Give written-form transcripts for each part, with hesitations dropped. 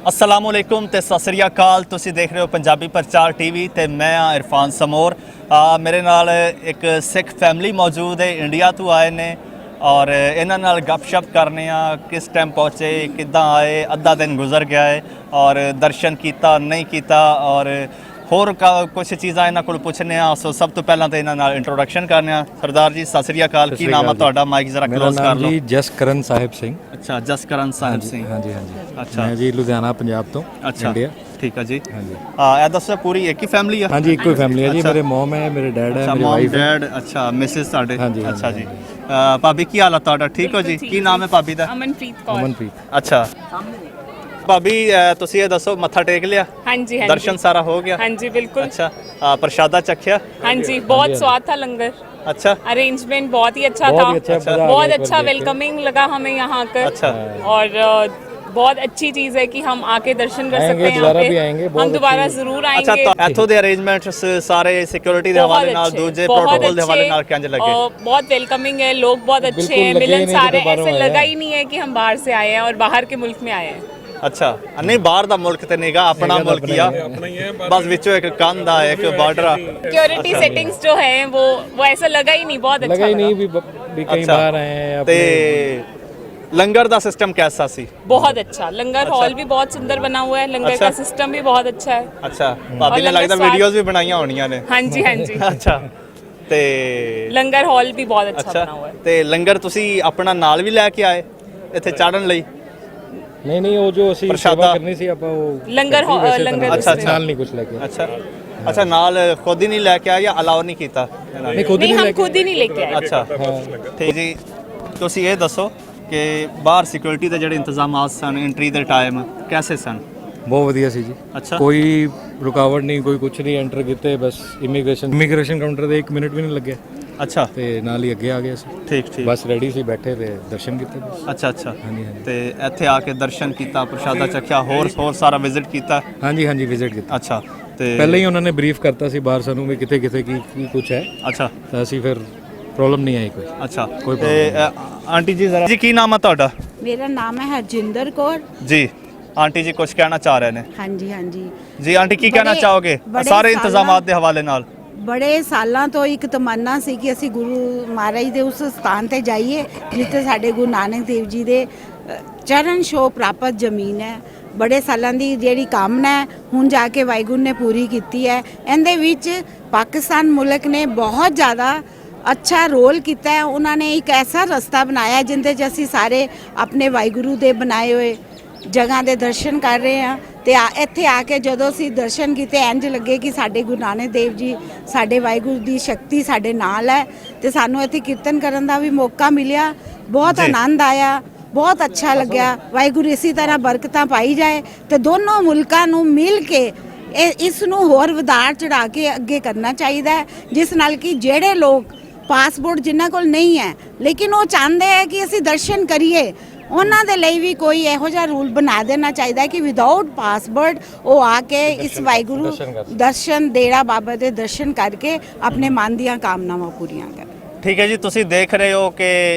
अस्सलामुअलैकुम ते सत श्री अकाल। तुसी देख रहे हो पंजाबी प्रचार टीवी ते मैं हाँ इरफान समोर। मेरे नाल एक सिख फैमिली मौजूद है, इंडिया तो आए ने और इन्हां नाल गपशप करने किस टाइम पहुँचे, किद्दां आए, अद्धा दिन गुजर गया है और दर्शन किया नहीं किया और होर कुछ चीज़ां इन्हां कोल पुछने। सो सब तो पहला तो इन्हां नाल इंट्रोडक्शन करने। सरदार जी सत श्री अकाल, की नाम है तुहाडा? माइक जरा क्लोज कर लो। जी जसकरण साहिब सिंह। अच्छा, जसकरण साहिब सिंह। हाँ जी हाँ जी। अच्छा, मैं जी लुधियाना पंजाब तो। अच्छा इंडिया। ठीक है जी। हाँ जी। ਇਹ ਦੱਸੋ ਪੂਰੀ ਇੱਕ ਹੀ ਫੈਮਿਲੀ ਆ? हाँ जी एक ही फैमिली है जी। मेरे मॉम है, मेरे डैड है, ਅੱਛਾ, मेरी ਮਮ वाइफ है। ਡੈਡ, ਅੱਛਾ ਮਿਸਿਸ ਤੁਹਾਡੇ। ਹਾਂਜੀ, ਹਾਂਜੀ, ਅੱਛਾ ਜੀ। ਭਾਬੀ ਕੀ ਹਾਲ ਆ ਤੁਹਾਡਾ? ਠੀਕ ਹੋ ਜੀ? ਕੀ ਨਾਮ ਹੈ ਭਾਬੀ ਦਾ? ਅਮਨਪ੍ਰੀਤ ਕੌਰ। अमनप्रीत। ਅੱਛਾ ਭਾਬੀ, ਤੁਸੀਂ ਇਹ ਦੱਸੋ ਮੱਥਾ ਟੇਕ ਲਿਆ? ਹਾਂਜੀ ਹਾਂਜੀ ਦਰਸ਼ਨ ਸਾਰਾ ਹੋ ਗਿਆ? ਹਾਂਜੀ बिल्कुल। अच्छा, प्रसादा चखिया? ਹਾਂਜੀ बहुत स्वाद था लंगर। अच्छा अरेंजमेंट बहुत ही अच्छा बहुत था। ही अच्छा, मजा आ बहुत गया एक अच्छा बार देख के। वेलकमिंग लगा हमें यहाँ आकर। अच्छा। और बहुत अच्छी चीज़ है कि हम आके दर्शन कर आएंगे, सकते हैं दोबारा यहाँ भी पे। आएंगे, बहुत हम दोबारा अच्छी- जरूर अच्छा, आएंगे। तो ਇੱਥੋਂ ਦੇ ਅਰੇਂਜਮੈਂਟਸ ਸਾਰੇ ਸਿਕਿਉਰਿਟੀ ਦੇ ਹਵਾਲੇ ਨਾਲ, ਦੂਜੇ ਪ੍ਰੋਟੋਕੋਲ ਦੇ ਹਵਾਲੇ ਨਾਲ ਕਿੰਜ ਲੱਗੇ? बहुत वेलकमिंग है, लोग बहुत अच्छे बिल्कुल हैं, लगे ही नहीं कि मिलनसार है। दोबारा ऐसे आए लगा हैं। ही नहीं है कि हम बाहर से आए हैं और बाहर के मुल्क में आए हैं। ਅੱਛਾ, ਨਹੀਂ ਬਾਹਰ ਦਾ ਮੁਲਕ ਤੇ ਨਹੀਂਗਾ, ਆਪਣਾ ਹੈਗਾ ਤਾਂ ਮੁਲਕ ਹੀ ਆ। ਬਸ ਵਿੱਚੋਂ ਇੱਕ ਕੰਧ ਆ, ਇੱਕ ਬਾਰਡਰ ਆ। सिक्योरिटी सेटिंग्स जो है वो ऐसा लगा ही नहीं, बहुत अच्छा लगा ही लगा। नहीं भी कहीं अच्छा। बाहर आए हैं ਤੇ अपने। ਲੰਗਰ ਦਾ ਸਿਸਟਮ कैसा ਸੀ? बहुत अच्छा लंगर हॉल भी बहुत सुंदर बना हुआ है। लंगर अच्छा। का सिस्टम भी बहुत अच्छा है। ਅੱਛਾ, ਭਾਬੀ ਨੇ ਲੰਗਰ ਲੱਗਦਾ ਸਵਾਦ- ਵੀਡੀਓਜ਼ ਵੀ ਬਣਾਈਆਂ ਹੋਣੀਆਂ ਨੇ। हाँ जी हाँ जी। ਅੱਛਾ, ਤੇ लंगर हॉल भी बहुत अच्छा ਅੱਛਾ, बना हुआ है। ਤੇ ਲੰਗਰ ਤੁਸੀਂ ਆਪਣਾ ਨਾਲ ਵੀ ਲੈ ਕੇ ਆਏ ਇੱਥੇ ਚਾੜਨ ਲਈ? नहीं नहीं वो जो ਅਸੀਂ प्रसादा। सेवा करनी सी ਆਪਾਂ वो लंगर करती, वैसे तो लंगर नहीं। अच्छा, अच्छा। ਨਾਲ नहीं कुछ लेके। ਅੱਛਾ ਅੱਛਾ, ਨਾਲ ਖੁਦ ਹੀ ਨਹੀਂ ਲੈ ਕੇ ਆਏ ਜਾਂ ਅਲਾਉ ਨਹੀਂ ਕੀਤਾ ਇਹਨਾਂ ਨੇ? नहीं खुद ही नहीं नहीं हम लेके। खुद ही नहीं लेके आए। ਅੱਛਾ ਠੀਕ ਜੀ। ਤੁਸੀਂ ਇਹ ਦੱਸੋ ਕਿ ਬਾਹਰ ਸਿਕਿਉਰਿਟੀ ਦੇ ਜਿਹੜੇ ਇੰਤਜ਼ਾਮਾਤ ਸਨ ਐਂਟਰੀ ਦੇ ਟਾਈਮ ਕੈਸੇ ਸਨ? बहुत ਵਧੀਆ ਸੀ ਜੀ। ਅੱਛਾ। ਕੋਈ ਰੁਕਾਵਟ ਨਹੀਂ, ਕੋਈ ਕੁਝ ਨਹੀਂ। ਐਂਟਰ ਕੀਤੇ ਬਸ ਇਮੀਗ੍ਰੇਸ਼ਨ ਕਾਊਂਟਰ ਦੇ 1 ਮਿੰਟ ਵੀ ਨਹੀਂ ਲੱਗੇ ਅੱਛਾ, ਤੇ ਨਾਲ ਹੀ ਅੱਗੇ ਆ ਗਏ ਸੀ। ਠੀਕ ਠੀਕ। ਬਸ ਰੈਡੀ ਸੀ, ਬੈਠੇ ਤੇ ਦਰਸ਼ਨ ਕੀਤੇ ਬਸ। ਅੱਛਾ ਅੱਛਾ, ਹਾਂਜੀ ਹਾਂਜੀ। ਤੇ ਇੱਥੇ ਆ ਕੇ ਦਰਸ਼ਨ ਕੀਤਾ, ਪ੍ਰਸ਼ਾਦਾ ਚੱਖਿਆ, ਹੋਰ ਸਾਰਾ ਵਿਜ਼ਿਟ ਕੀਤਾ? ਹਾਂਜੀ ਹਾਂਜੀ ਵਿਜ਼ਿਟ ਕੀਤਾ। ਅੱਛਾ, ਤੇ ਪਹਿਲਾਂ ਹੀ ਉਹਨਾਂ ਨੇ ਬਰੀਫ ਕਰਤਾ ਸੀ ਬਾਹਰ ਸਾਨੂੰ ਵੀ ਕਿਤੇ ਕਿਤੇ ਕੀ ਕੁਝ ਹੈ, ਅੱਛਾ ਤਾਂ ਅਸੀਂ ਫਿਰ ਪ੍ਰੋਬਲਮ ਨਹੀਂ ਆਈ ਕੋਈ। ਅੱਛਾ। ਕੋਈ ਤੇ ਆਂਟੀ ਜੀ ਜ਼ਰਾ ਜੀ, ਕੀ ਨਾਮ ਹੈ ਤੁਹਾਡਾ? ਮੇਰਾ ਨਾਮ ਹੈ ਹਰਜਿੰਦਰ ਕੌਰ। ਜੀ ਆਂਟੀ ਜੀ ਕੁਝ ਕਹਿਣਾ ਚਾਹ ਰਹੇ ਨੇ। ਹਾਂਜੀ ਹਾਂਜੀ। ਜੀ ਆਂਟੀ ਕੀ ਕਹਿਣਾ ਬੜੇ- ਚਾਹੋਗੇ ਬੜੇ ਸਾਰੇ ਸਾਲਾਂ- ਇੰਤਜ਼ਾਮਾਤ ਦੇ ਹਵਾਲੇ ਨਾਲ? ਬੜੇ ਸਾਲਾਂ ਤੋਂ ਇੱਕ ਤਮੰਨਾ ਸੀ ਕਿ ਅਸੀਂ ਗੁਰੂ ਮਹਾਰਾਜ ਦੇ ਉਸ ਸਥਾਨ ਤੇ ਜਾਈਏ ਜਿੱਥੇ ਸਾਡੇ ਗੁਰੂ ਨਾਨਕ ਦੇਵ ਜੀ ਦੇ ਚਰਨ ਛੋਹ ਪ੍ਰਾਪਤ ਜ਼ਮੀਨ ਹੈ। ਬੜੇ ਸਾਲਾਂ ਦੀ ਜਿਹੜੀ ਕਾਮਨਾ ਹੈ ਹੁਣ ਜਾ ਕੇ ਵਾਹਿਗੁਰੂ ਨੇ ਪੂਰੀ ਕੀਤੀ ਹੈ। ਇਹਦੇ ਵਿੱਚ ਪਾਕਿਸਤਾਨ ਮੁਲਕ ਨੇ ਬਹੁਤ ਜ਼ਿਆਦਾ ਅੱਛਾ ਰੋਲ ਕੀਤਾ ਹੈ। ਉਹਨਾਂ ਨੇ ਇੱਕ ਐਸਾ ਰਸਤਾ ਬਣਾਇਆ ਜਿੰਦੇ 'ਚ ਅਸੀਂ ਸਾਰੇ ਆਪਣੇ ਵਾਹਿਗੁਰੂ ਦੇ ਬਣਾਏ ਹੋਏ ਜਗ੍ਹਾ ਦੇ ਦਰਸ਼ਨ ਕਰ ਰਹੇ ਹਾਂ। ਤੇ ਇੱਥੇ ਆ ਕੇ ਜਦੋਂ ਅਸੀਂ ਦਰਸ਼ਨ ਕੀਤੇ ਇੰਜ ਲੱਗੇ ਕਿ ਸਾਡੇ ਗੁਰੂ ਨਾਨਕ ਦੇਵ ਜੀ, ਸਾਡੇ ਵਾਹਿਗੁਰੂ ਦੀ ਸ਼ਕਤੀ ਸਾਡੇ ਨਾਲ ਹੈ। ਤੇ ਸਾਨੂੰ ਇੱਥੇ ਕੀਰਤਨ ਕਰਨ ਦਾ ਵੀ ਮੌਕਾ ਮਿਲਿਆ, ਬਹੁਤ ਜੀ। ਆਨੰਦ ਆਇਆ, ਬਹੁਤ ਅੱਛਾ ਲੱਗਿਆ। ਵਾਹਿਗੁਰੂ ਇਸੇ ਤਰ੍ਹਾਂ ਬਰਕਤਾਂ ਪਾਈ ਜਾਏ ਤੇ ਦੋਨੋਂ ਮੁਲਕਾਂ ਨੂੰ ਮਿਲ ਕੇ ਇਸ ਨੂੰ ਹੋਰ ਵਧਾਰ ਚੜਾ ਕੇ ਅੱਗੇ ਕਰਨਾ ਚਾਹੀਦਾ ਹੈ, ਜਿਸ ਨਾਲ ਕਿ ਜਿਹੜੇ ਲੋਕ ਪਾਸਪੋਰਟ ਜਿਨ੍ਹਾਂ ਕੋਲ ਨਹੀਂ ਹੈ ਲੇਕਿਨ ਉਹ ਚਾਹੁੰਦੇ ਹੈ ਕਿ ਅਸੀਂ ਦਰਸ਼ਨ ਕਰੀਏ, ਉਹਨਾਂ ਦੇ ਲਈ ਵੀ ਕੋਈ ਇਹੋ ਜਿਹਾ ਰੂਲ ਬਣਾ ਦੇਣਾ ਚਾਹੀਦਾ ਹੈ ਕਿ ਵਿਦਆਊਟ ਪਾਸਪੋਰਟ ਉਹ ਆ ਕੇ ਇਸ ਵਾਹਿਗੁਰੂ ਦਰਸ਼ਨ ਡੇਰਾ ਬਾਬਾ ਦੇ ਦਰਸ਼ਨ ਕਰਕੇ ਆਪਣੇ ਮਨ ਦੀਆਂ ਕਾਮਨਾਵਾਂ ਪੂਰੀਆਂ ਕਰਨ। ਠੀਕ ਹੈ ਜੀ, ਤੁਸੀਂ ਦੇਖ ਰਹੇ ਹੋ ਕਿ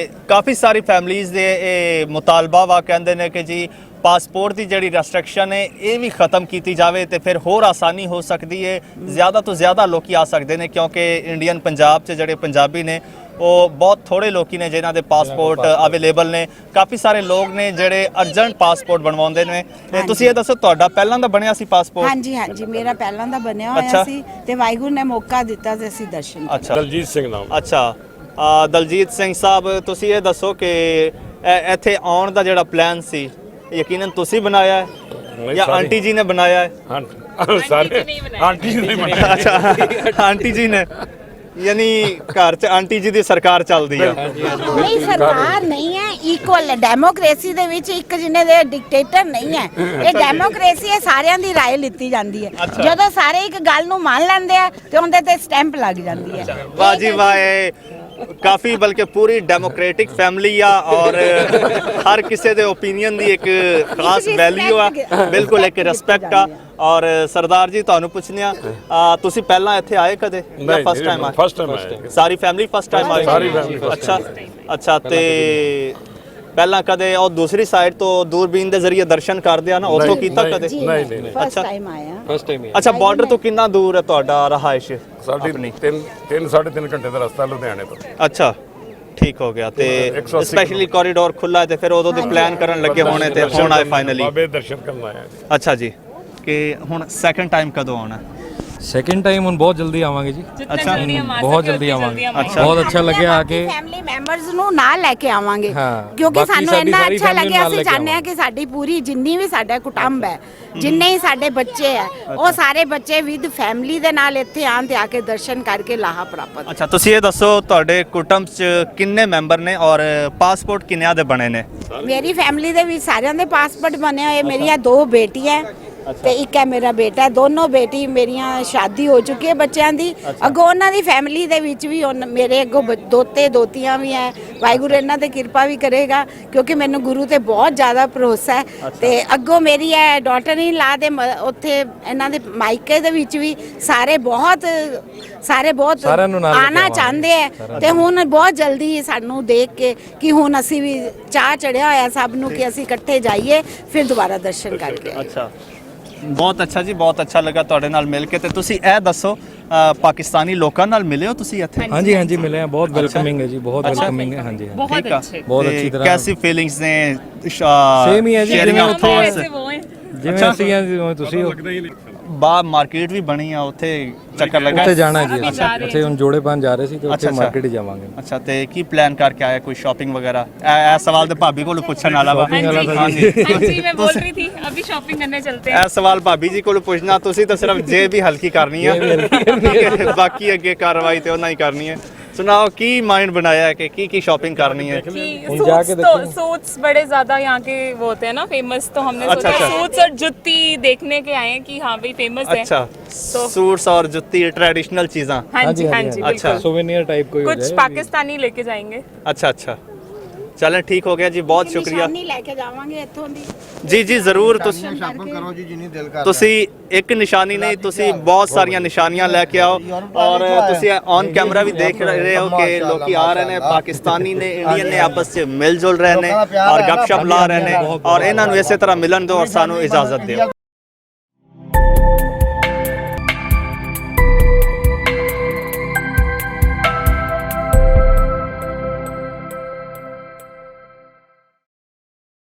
ਕਾਫੀ ਸਾਰੀ ਫੈਮਲੀਜ਼ ਦੇ ਇਹ ਮੁਤਾਲਬਾ ਵਾ, ਕਹਿੰਦੇ ਨੇ ਕਿ ਜੀ ਪਾਸਪੋਰਟ ਦੀ ਜਿਹੜੀ ਰੈਸਟ੍ਰਿਕਸ਼ਨ ਹੈ ਇਹ ਵੀ ਖਤਮ ਕੀਤੀ ਜਾਵੇ ਤੇ ਫਿਰ ਹੋਰ ਆਸਾਨੀ ਹੋ ਸਕਦੀ ਹੈ। ਜ਼ਿਆਦਾ ਤੋਂ ਜ਼ਿਆਦਾ ਲੋਕੀ ਆ ਸਕਦੇ ਨੇ ਕਿਉਂਕਿ ਇੰਡੀਅਨ ਪੰਜਾਬ 'ਚ ਜਿਹੜੇ ਪੰਜਾਬੀ ਨੇ ਉਹ ਬਹੁਤ ਥੋੜੇ ਲੋਕੀ ਨੇ ਜਿਨ੍ਹਾਂ ਦੇ ਪਾਸਪੋਰਟ ਅਵੇਲੇਬਲ ਨੇ। ਕਾਫੀ ਸਾਰੇ ਲੋਕ ਨੇ ਜਿਹੜੇ ਅਰਜੈਂਟ ਪਾਸਪੋਰਟ ਬਣਵਾਉਂਦੇ ਨੇ। ਤੇ ਤੁਸੀਂ ਇਹ ਦੱਸੋ ਤੁਹਾਡਾ ਪਹਿਲਾਂ ਦਾ ਬਣਿਆ ਸੀ ਪਾਸਪੋਰਟ? ਹਾਂਜੀ ਹਾਂਜੀ, ਮੇਰਾ ਪਹਿਲਾਂ ਦਾ ਬਣਿਆ ਅੱਛਾ। ਹੋਇਆ ਸੀ ਤੇ ਵਾਹਿਗੁਰੂ ਨੇ ਮੌਕਾ ਦਿੱਤਾ ਤੇ ਅਸੀਂ ਦਰਸ਼ਨ ਕੀਤੇ। ਅੱਛਾ, ਦਲਜੀਤ ਸਿੰਘ ਨਾਮ। ਅੱਛਾ। ਦਲਜੀਤ ਸਿੰਘ ਸਾਹਿਬ, ਤੁਸੀਂ ਇਹ ਦੱਸੋ ਕਿ ਇੱਥੇ ਆਉਣ ਦਾ ਜਿਹੜਾ ਪਲਾਨ ਸੀ ਯਕੀਨਨ ਤੁਸੀਂ ਬਣਾਇਆ ਹੈ ਜਾਂ ਸਾਰੇ- ਆਂਟੀ ਜੀ ਨੇ ਬਣਾਇਆ ਹੈ? ਹਾਂ ਸਾਰੇ ਨਹੀਂ ਬਣਾਇਆ। ਆਂਟੀ ਜੀ ਨੇ ਬਣਾਇਆ। ਅੱਛਾ, ਆਂਟੀ ਜੀ ਨੇ, ਯਾਨੀ ਘਰ 'ਚ ਆਂਟੀ ਜੀ ਦੀ ਸਰਕਾਰ ਚੱਲਦੀ ਆ। ਨਹੀਂ, ਸਰਕਾਰ ਨਹੀਂ ਹੈ, ਇਕੁਅਲ ਹੈ। ਡੈਮੋਕ੍ਰੇਸੀ ਦੇ ਵਿੱਚ ਇੱਕ ਜਿਹਨੇ ਦੇ ਡਿਕਟੇਟਰ ਨਹੀਂ ਹੈ। ਇਹ ਡੈਮੋਕ੍ਰੇਸੀ ਹੈ, ਸਾਰਿਆਂ ਦੀ ਰਾਏ ਲਿੱਤੀ ਜਾਂਦੀ ਹੈ। ਜਦੋਂ ਸਾਰੇ ਇੱਕ ਗੱਲ ਨੂੰ ਮੰਨ ਲੈਂਦੇ ਆ ਤੇ ਉਹਦੇ ਤੇ ਸਟੈਂਪ ਲੱਗ ਜਾਂਦੀ ਹੈ। ਵਾਹ ਜੀ ਵਾਹ, ਇਹ ਕਾਫੀ ਬਲਕਿ ਪੂਰੀ ਡੈਮੋਕ੍ਰੈਟਿਕ ਫੈਮਿਲੀ ਆ ਔਰ ਹਰ ਕਿਸੇ ਦੇ ਓਪੀਨੀਅਨ ਦੀ ਇੱਕ ਖਾਸ ਵੈਲਿਊ ਆ, ਬਿਲਕੁਲ ਇੱਕ ਰਿਸਪੈਕਟ ਆ। ਔਰ ਸਰਦਾਰ ਜੀ ਤੁਹਾਨੂੰ ਪੁੱਛਦੇ ਆ, ਤੁਸੀਂ ਪਹਿਲਾਂ ਇੱਥੇ ਆਏ ਕਦੇ ਜਾਂ ਫਸਟ ਟਾਈਮ ਆਏ? ਫਸਟ ਟਾਈਮ ਆਏ। ਸਾਰੀ ਫੈਮਿਲੀ ਫਸਟ ਟਾਈਮ ਆਈ? ਸਾਰੀ family first ਅੱਛਾ ਅੱਛਾ। ਤੇ ਪਹਿਲਾਂ ਕਦੇ ਉਹ ਦੂਸਰੀ ਸਾਈਡ ਤੋਂ ਦੂਰਬੀਨ ਦੇ ਜ਼ਰੀਏ ਦਰਸ਼ਨ ਕਰਦੇ ਆ ਨਾ, ਉੱਥੋਂ ਕੀਤਾ ਕਦੇ? ਨਹੀਂ। ਫਸਟ ਟਾਈਮ ਆਇਆ। ਫਸਟ ਟਾਈਮ ਹੀ ਅੱਛਾ, ਬਾਰਡਰ ਤੋਂ ਕਿੰਨਾ ਦੂਰ ਹੈ ਤੁਹਾਡਾ ਰਹਾਇਸ਼? ਸਾਡੀ 3.5 ਘੰਟੇ ਦਾ ਰਸਤਾ ਲੁਧਿਆਣੇ ਤੋਂ। ਅੱਛਾ, ਠੀਕ ਹੋ ਗਿਆ। ਤੇ 180 ਸਪੈਸ਼ਲੀ ਕੋਰੀਡੋਰ ਖੁੱਲਾ ਹੈ ਤੇ ਫਿਰ ਉਦੋਂ ਦੇ ਪਲਾਨ ਕਰਨ ਲੱਗੇ ਹੋਣੇ ਤੇ ਹੁਣ ਆਏ ਫਾਈਨਲੀ। ਬਾਬੇ ਦਰਸ਼ਨ ਕਰਨ ਆਇਆ ਜੀ। ਅੱਛਾ ਜੀ, ਕਿ ਹੁਣ ਸੈਕੰਡ ਟਾਈਮ ਕਦੋਂ ਆਉਣਾ? सेकंड टाइम हम बहुत जल्दी आवांगे जी। जितना अच्छा, जल्दी हम आ बहुत सके जल्दी उतनी आवांगे। हम अच्छा। बहुत अच्छा लगे आके। ਫੈਮਿਲੀ ਮੈਂਬਰਸ ਨੂੰ ਨਾਲ ਲੈ ਕੇ ਆਵਾਂਗੇ ਹਾਂ, ਕਿਉਂਕਿ ਬਾਕੀ ਸਾਨੂੰ ਸਾਡੀ ਇੰਨਾ ਸਾਰੀ ਅੱਛਾ family ਲੱਗਿਆ। ਨਾਲ ਅਸੀਂ ਲੈ ਕੇ ਚਾਹੁੰਦੇ ਹਾਂ ਕਿ ਸਾਡੀ ਪੂਰੀ ਜਿੰਨੀ ਵੀ ਸਾਡਾ ਕੁਟੁੰਬ ਹੈ, ਜਿੰਨੇ ਹੀ ਸਾਡੇ ਬੱਚੇ ਹੈ, ਉਹ ਸਾਰੇ ਬੱਚੇ ਵਿਦ ਫੈਮਿਲੀ ਦੇ ਨਾਲ ਇੱਥੇ ਆਉਣ ਤੇ ਆ ਕੇ ਦਰਸ਼ਨ ਕਰਕੇ ਲਾਹਾ ਪ੍ਰਾਪਤ। ਅੱਛਾ, ਤੁਸੀਂ ਇਹ ਦੱਸੋ ਤੁਹਾਡੇ ਕੁਟੁੰਬ 'ਚ ਕਿੰਨੇ ਮੈਂਬਰ ਨੇ ਔਰ ਪਾਸਪੋਰਟ ਕਿੰਨਿਆਂ ਦੇ ਬਣੇ ਨੇ? ਮੇਰੀ ਫੈਮਿਲੀ ਦੇ ਵਿੱਚ ਸਾਰਿਆਂ ਦੇ ਪਾਸਪੋਰਟ ਬਣੇ ਹੋਏ। ਮੇਰੀਆਂ 2 ਬੇਟੀਆਂ ਤੇ ਇੱਕ ਹੈ ਮੇਰਾ ਬੇਟਾ। ਦੋਨੋਂ ਬੇਟੀ ਮੇਰੀਆਂ ਸ਼ਾਦੀ ਹੋ ਚੁੱਕੀ ਹੈ ਬੱਚਿਆਂ ਦੀ। ਅੱਗੋਂ ਉਹਨਾਂ ਦੀ ਫੈਮਿਲੀ ਦੇ ਵਿੱਚ ਵੀ ਮੇਰੇ ਅੱਗੋਂ ਦੋਤੇ ਦੋਤੀਆਂ ਵੀ ਹੈ। ਵਾਹਿਗੁਰੂ ਇਹਨਾਂ ਤੇ ਕਿਰਪਾ ਵੀ ਕਰੇਗਾ ਕਿਉਂਕਿ ਮੈਨੂੰ ਗੁਰੂ ਤੇ ਬਹੁਤ ਜ਼ਿਆਦਾ ਭਰੋਸਾ ਹੈ। ਤੇ ਅੱਗੋਂ ਮੇਰੀ ਹੈ ਡਾਟਰ ਇਨ ਲਾ ਦੇ ਉੱਥੇ ਇਹਨਾਂ ਦੇ ਮਾਇਕੇ ਦੇ ਵਿੱਚ ਵੀ ਸਾਰੇ ਬਹੁਤ ਸਾਰਿਆਂ ਨੂੰ ਨਾਲ ਲੈ ਕੇ ਆਣਾ ਆਵਾਂਗੇ। ਚਾਹੁੰਦੇ ਹੈ। ਤੇ ਹੁਣ ਬਹੁਤ ਜਲਦੀ ਸਾਨੂੰ ਦੇਖ ਕੇ ਕਿ ਹੁਣ ਅਸੀਂ ਵੀ ਚਾਹ ਚੜਿਆ ਹੋਇਆ ਸਭ ਨੂੰ ਕਿ ਅਸੀਂ ਇਕੱਠੇ ਜਾਈਏ ਫਿਰ ਦੁਬਾਰਾ ਦਰਸ਼ਨ ਕਰਕੇ ਆਈਏ। ਅੱਛਾ, ਬਹੁਤ ਅੱਛਾ ਜੀ, ਬਹੁਤ ਅੱਛਾ ਲੱਗਾ ਤੁਹਾਡੇ ਨਾਲ ਮਿਲ ਕੇ। ਤੇ ਤੁਸੀਂ ਇਹ ਦੱਸੋ ਪਾਕਿਸਤਾਨੀ ਲੋਕਾਂ ਨਾਲ ਮਿਲੇ ਹੋ ਤੁਸੀਂ ਇੱਥੇ? हाँ जी, हाँ जी, मिले हैं। बहुत वेलकमिंग है जी, बहुत वेलकमिंग है। हाँ जी, हाँ जी। बहुत ਠੀਕ ਆ। अच्छे ਬਹੁਤ ਤੇ ਅੱਛੀ ਤਰ੍ਹਾਂ। ਕੈਸੀ ਫੀਲਿੰਗਸ ਨੇ? Same ਹੀ ਹੈ ਜੀ, sharing ਜਿਵੇਂ of ਉੱਥੇ thoughts? ऐसे वो हैं ਜਿਵੇਂ ਅਸੀਂ ਹਾਂ ਜਿਵੇਂ ਤੁਸੀਂ ਹੋ। ਬਾਹਰ ਮਾਰਕੀਟ ਵੀ ਬਣੀ ਆ, ਉੱਥੇ ਚੱਕਰ ਲੱਗਾ? ਉੱਥੇ ਜਾਣਾ ਜੀ अभी ਅਸੀਂ। जा रहे ਉੱਥੇ ਹੁਣ ਜੋੜੇ ਪਾਣ ਜਾ ਰਹੇ ਸੀ ਤੇ ਉੱਥੇ ਅੱਛਾ, ਅੱਛਾ। ਮਾਰਕੀਟ ਹੀ ਜਾਵਾਂਗੇ। ਅੱਛਾ, ਤੇ ਕੀ ਪਲਾਨ ਕਰਕੇ ਆਇਆ? ਕੋਈ ਸ਼ਾਪਿੰਗ ਵਗੈਰਾ? ਇਹ ਸਵਾਲ ਤੇ ਭਾਬੀ ਕੋਲੋਂ ਪੁੱਛਣ ਵਾਲਾ ਵਾ। हाँ जी ਹਾਂਜੀ। हाँ जी मैं बोल रही थी अभी शॉपिंग करने चलते हैं। ਇਹ ਸਵਾਲ ਭਾਬੀ ਜੀ ਕੋਲੋਂ ਪੁੱਛਣਾ, ਤੁਸੀਂ ਤਾਂ ਸਿਰਫ ਜੇਬ ਹੀ ਹਲਕੀ ਕਰਨੀ ਆ, ਬਾਕੀ ਅੱਗੇ ਕਾਰਵਾਈ ਤੇ ਉਹਨਾਂ ਹੀ ਕਰਨੀ ਹੈ। ਸੁਣਾਓ, ਕੀ ਮਾਈਂਡ ਬਣਾਇਆ ਹੈ कि ਕੀ ਸ਼ਾਪਿੰਗ ਕਰਨੀ ਹੈ? कि हम जाके सूट्स तो देखेंगे। सूट्स बड़े ज्यादा यहाँ के वो होते हैं ना फेमस, तो हमने अच्छा, सोचा अच्छा। सूट्स और जुत्ती देखने के आए हैं कि हाँ भाई फेमस है। अच्छा, सूट्स और जुत्ती ट्रेडिशनल चीज़ा। हाँ जी हाँ जी अच्छा। बिल्कुल। सोवेनियर टाइप कोई हो कुछ जाए। पाकिस्तानी लेके जाएंगे। अच्छा अच्छा, चलें, ठीक हो गया जी, बहुत शुक्रिया ਨਿਸ਼ਾਨੀ ਲੈ ਕੇ ਜਾਵਾਂਗੇ ਇੱਥੋਂ ਦੀ। जी जी ज़रूर। ਤੁਸੀਂ ਇੱਕ ਨਿਸ਼ਾਨੀ ਨਹੀਂ, ਤੁਸੀਂ ਬਹੁਤ ਸਾਰੀਆਂ ਨਿਸ਼ਾਨੀਆਂ ਲੈ ਕੇ ਆਓ। ਔਰ ਤੁਸੀਂ ਔਨ ਕੈਮਰਾ ਵੀ ਦੇਖ ਰਹੇ ਹੋ ਕਿ ਲੋਕੀ ਆ ਰਹੇ ਨੇ, ਪਾਕਿਸਤਾਨੀ ਨੇ ਇੰਡੀਅਨ ਨੇ ਆਪਸ 'ਚ ਮਿਲ ਜੁਲ ਰਹੇ ਨੇ ਔਰ ਗੱਪਸ਼ਪ ਲਾ ਰਹੇ ਨੇ, ਔਰ ਇਹਨਾਂ ਨੂੰ ਇਸੇ ਤਰ੍ਹਾਂ ਮਿਲਣ ਦਿਓ ਔਰ ਸਾਨੂੰ ਇਜਾਜ਼ਤ ਦਿਓ।